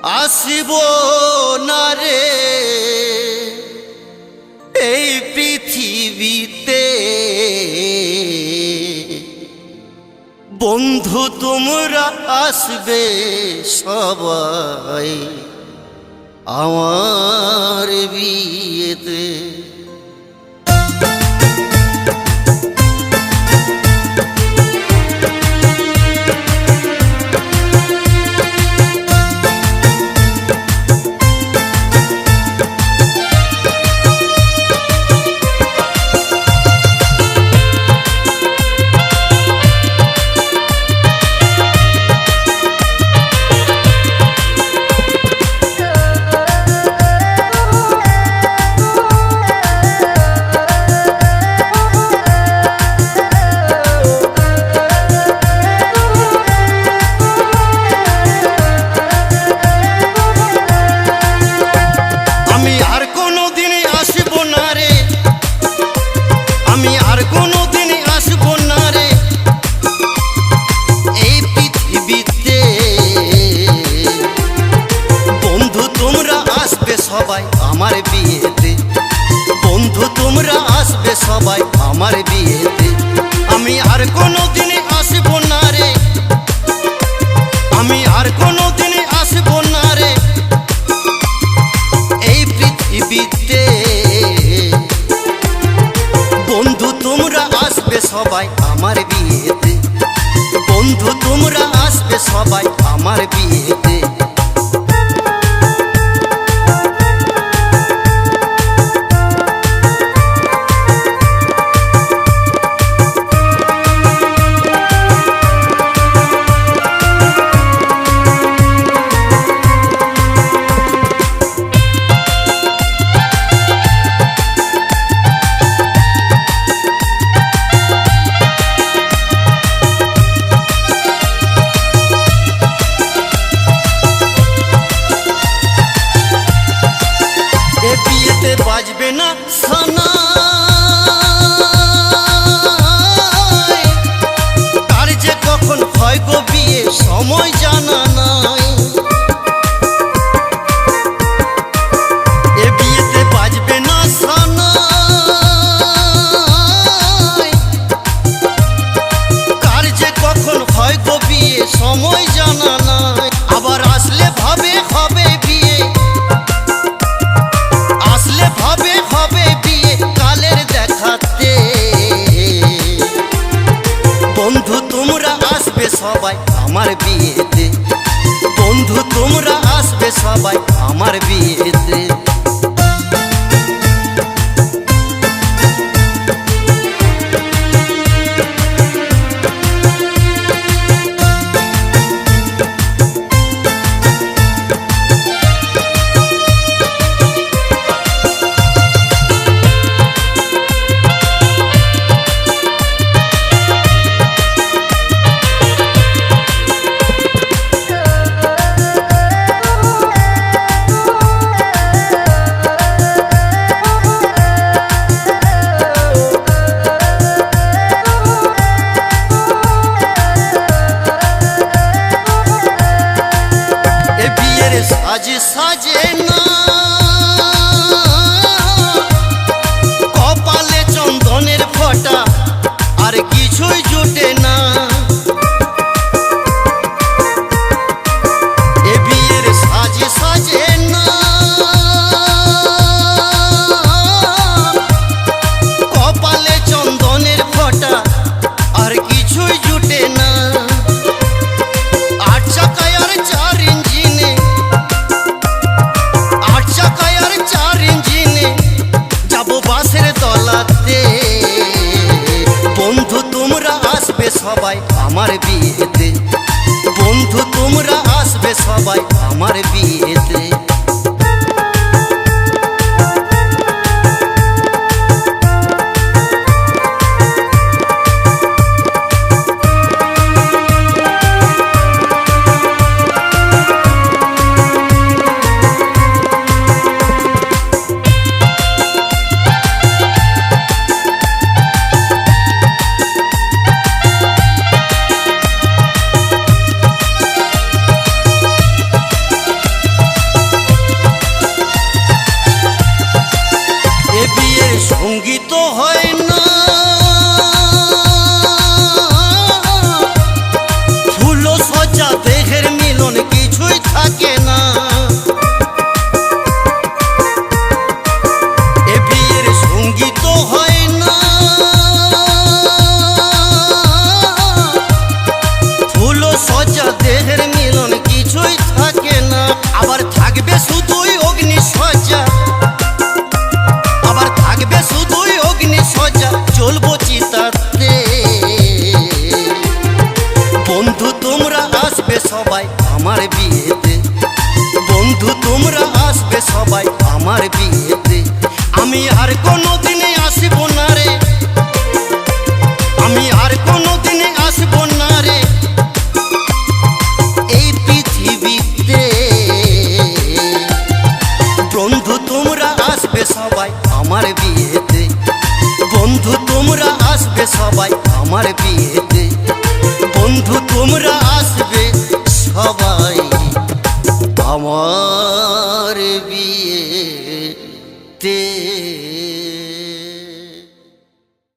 আসিব না রে এই পৃথিবীতে। বন্ধু তোমরা আসবে সবাই আমার বিয়েতে। সবাই আমার বিয়েতে, বন্ধু তোমরা আসবে সবাই আমার বিয়েতে। আমি আর কোনো দিনে আসব না রে, আমি আর কোনো দিনে আসব না রে এই পৃথিবীতে। বন্ধু তোমরা আসবে সবাই আমার বিয়েতে, বন্ধু তোমরা আসবে সবাই আমার বিয়েতে। বাজবে না সানাই, কার যে কখন হয় গো বিয়ে সময় জানা নাই। এ বিয়েতে বাজবে না সানাই, কার যে কখন হয় গো বিয়ে সময় জানা নাই। আবার আসলে ভাবে হবে বিয়ে, আসলে ভাবে হবে বিয়ে কালের দেখাতে। বন্ধু তোমরা আসবে সবাই আমার বিয়েতে, বন্ধু তোমরা আসবে সবাই আমার বিয়েতে। সাজে সাজে না কপালে চন্দনের ফোঁটা, আর কিছুই জুটে না। এ বিয়ের সাজে সাজে না কপালে চন্দনের ফোঁটা, আর কিছুই জুটে না। আট চাকায় আর চার ইঞ্জিনে, যাবো বাসের তলাতে। বন্ধু তোমরা আসবে সবাই আমার বিয়েতে, বন্ধু তোমরা আসবে সবাই আমার বিয়েতে। দেহের মিলন কিছুই থাকে না। আবার থাকবে শুধুই অগ্নি সজ্জা, আবার থাকবে শুধুই অগ্নি সজ্জা, চলবো চিতাতে। বন্ধু তোমরা আসবে সবাই আমার বিয়েতে, বন্ধু তোমরা আসবে সবাই আমার বিয়েতে। আমি আর কোনো দিনে আসব না রে, আমি আর কোনো দিনে আসব না রে এই পৃথিবীতে। বন্ধু তোমরা আসবে সবাই আমার বিয়েতে, বন্ধু তোমরা আসবে সবাই আমার বিয়েতে, বন্ধু তোমরা আসবে সবাই আমার বিয়েতে।